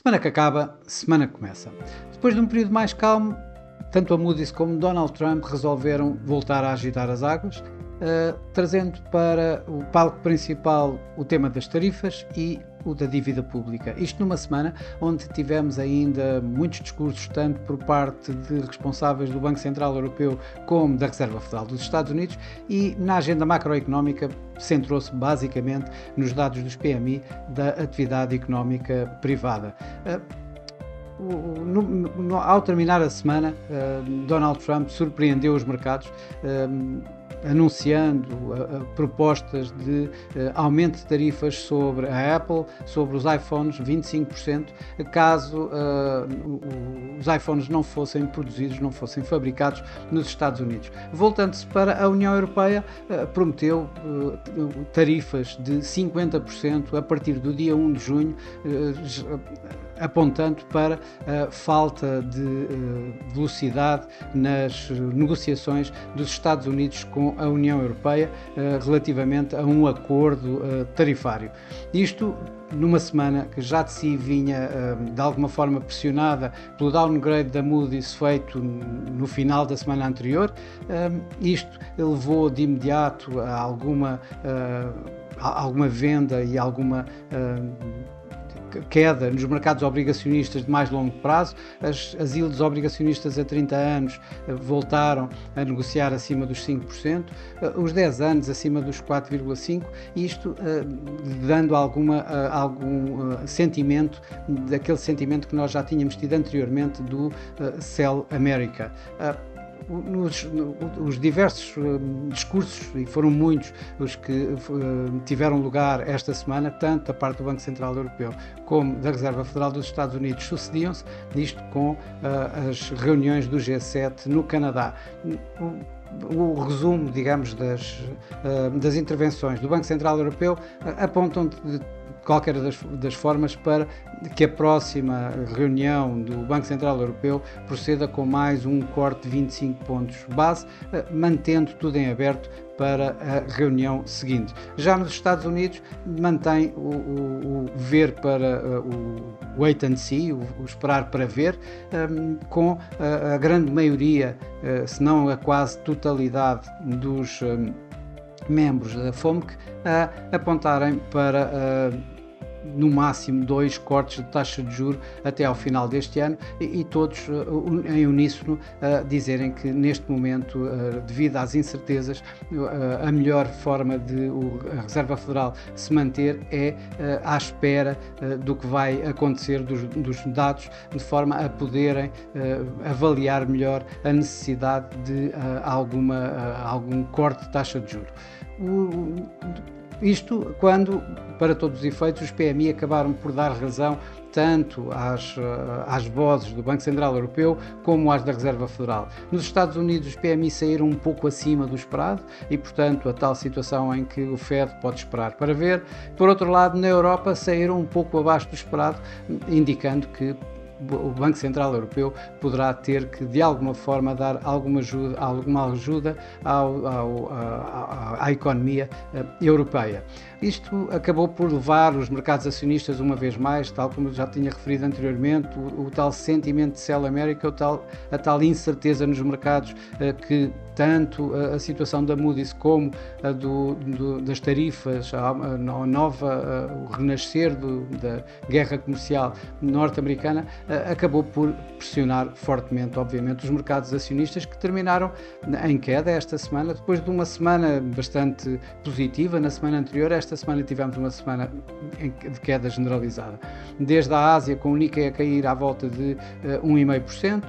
Semana que acaba, semana que começa. Depois de um período mais calmo, tanto a Moody's como Donald Trump resolveram voltar a agitar as águas, trazendo para o palco principal o tema das tarifas e o da dívida pública. Isto numa semana onde tivemos ainda muitos discursos, tanto por parte de responsáveis do Banco Central Europeu como da Reserva Federal dos Estados Unidos, e na agenda macroeconómica centrou-se basicamente nos dados dos PMI da atividade económica privada. Ao terminar a semana, Donald Trump surpreendeu os mercados, anunciando propostas de aumento de tarifas sobre a Apple, sobre os iPhones, 25%, caso os iPhones não fossem produzidos, não fossem fabricados nos Estados Unidos. Voltando-se para a União Europeia, prometeu tarifas de 50% a partir do dia 1 de junho, apontando para a falta de velocidade nas negociações dos Estados Unidos com a União Europeia relativamente a um acordo tarifário. Isto numa semana que já de si vinha de alguma forma pressionada pelo downgrade da Moody's feito no final da semana anterior. Isto levou de imediato a alguma venda e alguma queda nos mercados obrigacionistas de mais longo prazo. As yields obrigacionistas a 30 anos voltaram a negociar acima dos 5%, os 10 anos acima dos 4,5%, isto dando algum sentimento, daquele sentimento que nós já tínhamos tido anteriormente do Sell America. Os diversos discursos, e foram muitos os que tiveram lugar esta semana, tanto da parte do Banco Central Europeu como da Reserva Federal dos Estados Unidos, sucediam-se, isto com as reuniões do G7 no Canadá. O resumo, digamos, das intervenções do Banco Central Europeu apontam de qualquer das formas para que a próxima reunião do Banco Central Europeu proceda com mais um corte de 25 pontos base, mantendo tudo em aberto para a reunião seguinte. Já nos Estados Unidos mantém o ver para o wait and see, o esperar para ver, com a grande maioria, se não a quase totalidade dos membros da FOMC a apontarem para no máximo 2 cortes de taxa de juros até ao final deste ano, e todos em uníssono dizerem que neste momento, devido às incertezas, a melhor forma de a Reserva Federal se manter é à espera do que vai acontecer dos dados, de forma a poderem avaliar melhor a necessidade de algum corte de taxa de juros. Isto quando, para todos os efeitos, os PMI acabaram por dar razão tanto às vozes do Banco Central Europeu como às da Reserva Federal. Nos Estados Unidos, os PMI saíram um pouco acima do esperado e, portanto, a tal situação em que o Fed pode esperar para ver. Por outro lado, na Europa, saíram um pouco abaixo do esperado, indicando que o Banco Central Europeu poderá ter que, de alguma forma, dar alguma ajuda à economia europeia. Isto acabou por levar os mercados acionistas, uma vez mais, tal como eu já tinha referido anteriormente, o tal sentimento de Sell America, a tal incerteza nos mercados, que tanto a situação da Moody's como a das tarifas, o renascer da guerra comercial norte-americana, acabou por pressionar fortemente, obviamente, os mercados acionistas, que terminaram em queda esta semana, depois de uma semana bastante positiva. Na semana anterior, esta semana tivemos uma semana de queda generalizada. Desde a Ásia, com o Nikkei a cair à volta de 1,5%,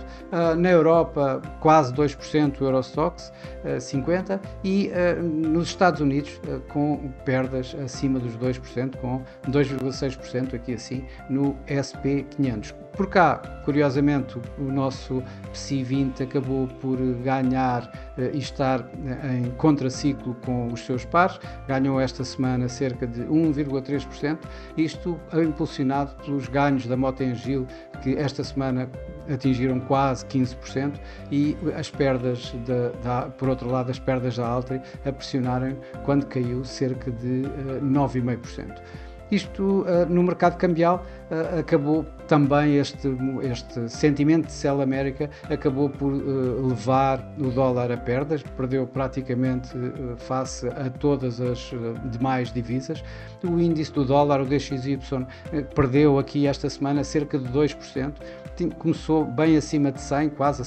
na Europa quase 2%, o Eurostoxx 50%, e nos Estados Unidos com perdas acima dos 2%, com 2,6% aqui assim no SP500. Por cá, curiosamente, o nosso PSI20 acabou por ganhar e estar em contraciclo com os seus pares, ganhou esta semana cerca de 1,3%, isto impulsionado pelos ganhos da Mota-Engil, que esta semana atingiram quase 15%, e as perdas, por outro lado, as perdas da Altri a pressionarem quando caiu cerca de 9,5%. Isto no mercado cambial acabou também este sentimento de Sell América acabou por levar o dólar a perdas, perdeu praticamente face a todas as demais divisas. O índice do dólar, o DXY, perdeu aqui esta semana cerca de 2%, começou bem acima de 100, quase a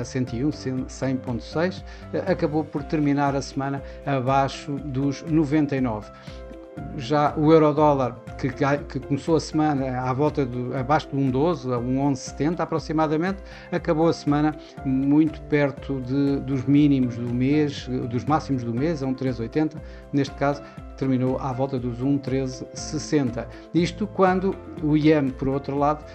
101, 100.6, acabou por terminar a semana abaixo dos 99. Já o euro-dólar, que começou a semana abaixo de 1,12 a 1,1170 aproximadamente, acabou a semana muito perto dos mínimos do mês, dos máximos do mês, a 1,1380, neste caso terminou à volta dos 1,1360. Isto quando o iene, por outro lado,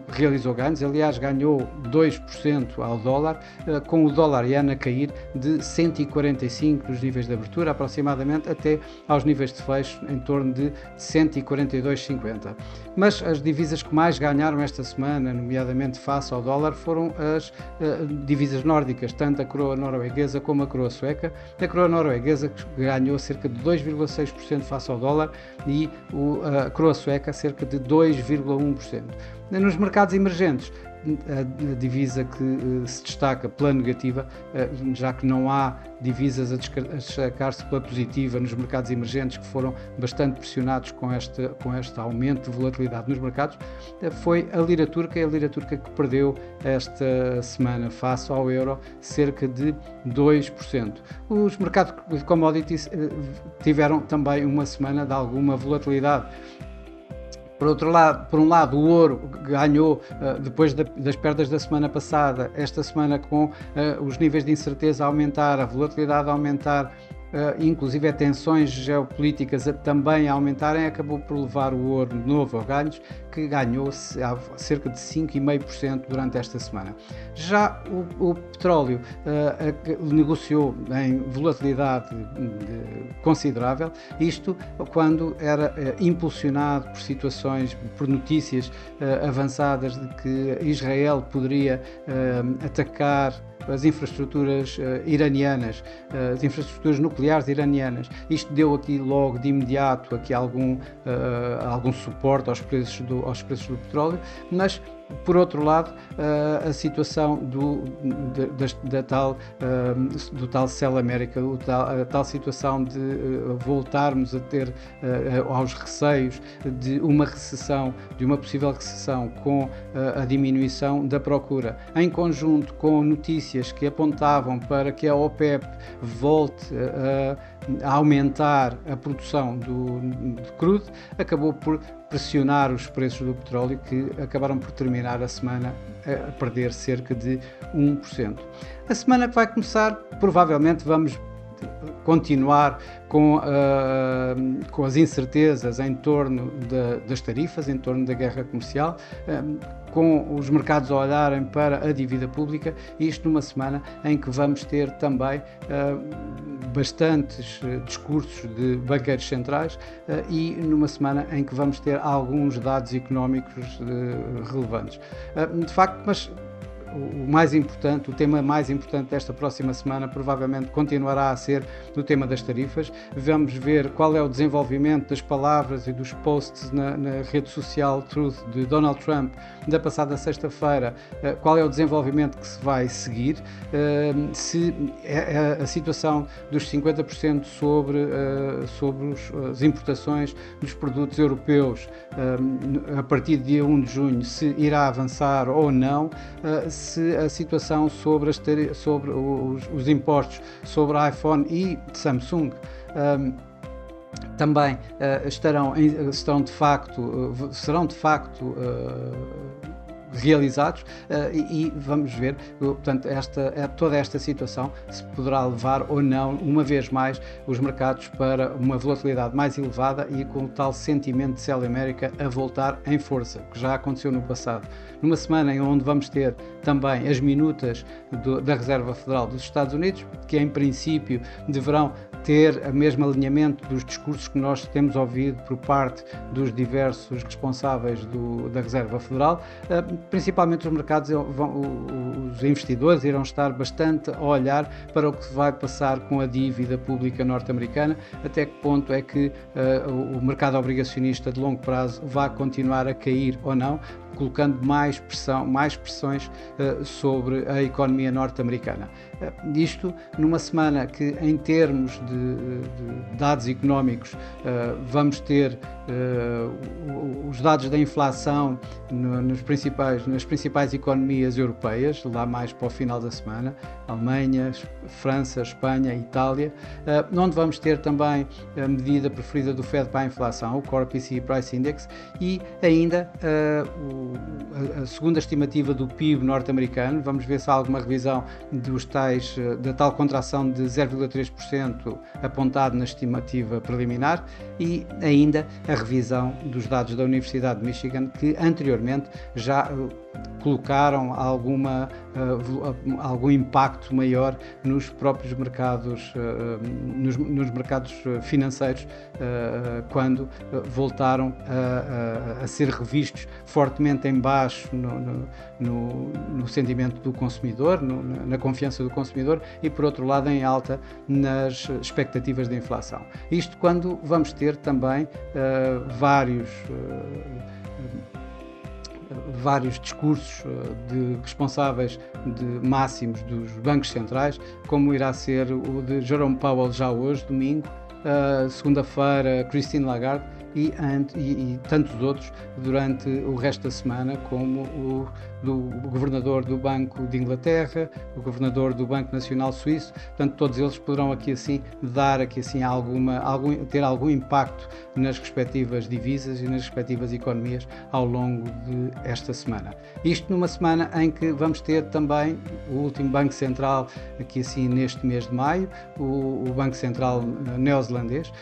realizou ganhos, aliás ganhou 2% ao dólar, com o dólar-iene a cair de 145 dos níveis de abertura aproximadamente até aos níveis de fecho em torno de 142,50. Mas as divisas que mais ganharam esta semana, nomeadamente face ao dólar, foram as divisas nórdicas, tanto a coroa norueguesa como a coroa sueca. A coroa norueguesa ganhou cerca de 2,6% face ao dólar e a coroa sueca cerca de 2,1%. Nos mercados emergentes, a divisa que se destaca pela negativa, já que não há divisas a destacar-se pela positiva nos mercados emergentes, que foram bastante pressionados com este aumento de volatilidade nos mercados, foi a lira turca, que perdeu esta semana face ao euro cerca de 2%. Os mercados de commodities tiveram também uma semana de alguma volatilidade. Por um lado, o ouro ganhou, depois das perdas da semana passada, esta semana com os níveis de incerteza a aumentar, a volatilidade a aumentar, inclusive tensões geopolíticas também a aumentarem, acabou por levar o ouro de novo a ganhos, que ganhou cerca de 5,5% durante esta semana. Já o petróleo negociou em volatilidade considerável, isto quando era impulsionado por situações, por notícias avançadas de que Israel poderia atacar as infraestruturas iranianas, as infraestruturas nucleares iranianas. Isto deu aqui logo de imediato aqui algum suporte aos preços do petróleo, mas por outro lado, a situação do tal Sell América, a tal situação de voltarmos a ter aos receios de uma recessão, de uma possível recessão com a diminuição da procura, em conjunto com notícias que apontavam para que a OPEP volte a aumentar a produção de crudo, acabou por pressionar os preços do petróleo, que acabaram por terminar a semana a perder cerca de 1%. A semana que vai começar, provavelmente vamos continuar com as incertezas em torno das tarifas, em torno da guerra comercial, com os mercados a olharem para a dívida pública, isto numa semana em que vamos ter também bastantes discursos de banqueiros centrais e numa semana em que vamos ter alguns dados económicos relevantes. De facto, mas o tema mais importante desta próxima semana provavelmente continuará a ser o tema das tarifas. Vamos ver qual é o desenvolvimento das palavras e dos posts na rede social Truth de Donald Trump da passada sexta-feira, qual é o desenvolvimento que se vai seguir, se a situação dos 50% sobre as importações dos produtos europeus a partir de dia 1 de junho, se irá avançar ou não, se a situação sobre os impostos sobre iPhone e Samsung também serão de facto realizados, e vamos ver, portanto, toda esta situação se poderá levar ou não, uma vez mais, os mercados para uma volatilidade mais elevada e com o tal sentimento de Sell América a voltar em força, que já aconteceu no passado. Numa semana em onde vamos ter também as minutas da Reserva Federal dos Estados Unidos, que em princípio deverão ter o mesmo alinhamento dos discursos que nós temos ouvido por parte dos diversos responsáveis da Reserva Federal. principalmente os mercados, os investidores irão estar bastante a olhar para o que vai passar com a dívida pública norte-americana, até que ponto é que o mercado obrigacionista de longo prazo vai continuar a cair ou não, colocando mais pressões sobre a economia norte-americana. Isto numa semana que, em termos de dados económicos, vamos ter os dados da inflação nas principais economias europeias, lá mais para o final da semana, Alemanha, França, Espanha, Itália, onde vamos ter também a medida preferida do Fed para a inflação, o Core PCE Price Index, e ainda a segunda estimativa do PIB norte-americano. Vamos ver se há alguma revisão da tal contração de 0,3% apontado na estimativa preliminar, e ainda a revisão dos dados da Universidade de Michigan, que anteriormente já colocaram algum impacto maior nos próprios mercados, nos mercados financeiros, quando voltaram a ser revistos fortemente em baixo no sentimento do consumidor, na confiança do consumidor, e por outro lado em alta nas expectativas de inflação. Isto quando vamos ter também vários discursos de responsáveis máximos dos bancos centrais, como irá ser o de Jerome Powell já hoje, domingo, segunda-feira, Christine Lagarde, e tantos outros durante o resto da semana, como o governador do Banco de Inglaterra, o governador do Banco Nacional Suíço. Portanto, todos eles poderão ter algum impacto nas respectivas divisas e nas respectivas economias ao longo de esta semana. Isto numa semana em que vamos ter também o último Banco Central, aqui assim neste mês de maio, o Banco Central neozelandês,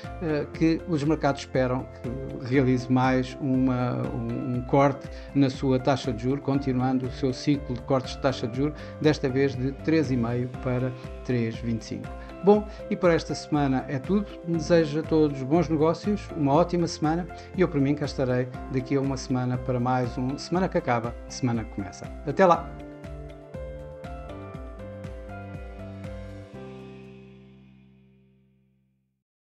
que os mercados esperam que realize mais um corte na sua taxa de juros, continuando o seu ciclo de cortes de taxa de juros, desta vez de 3,5% para 3,25%. Bom, e para esta semana é tudo. Desejo a todos bons negócios, uma ótima semana, e eu por mim cá estarei daqui a uma semana para mais Semana que acaba, Semana que começa. Até lá!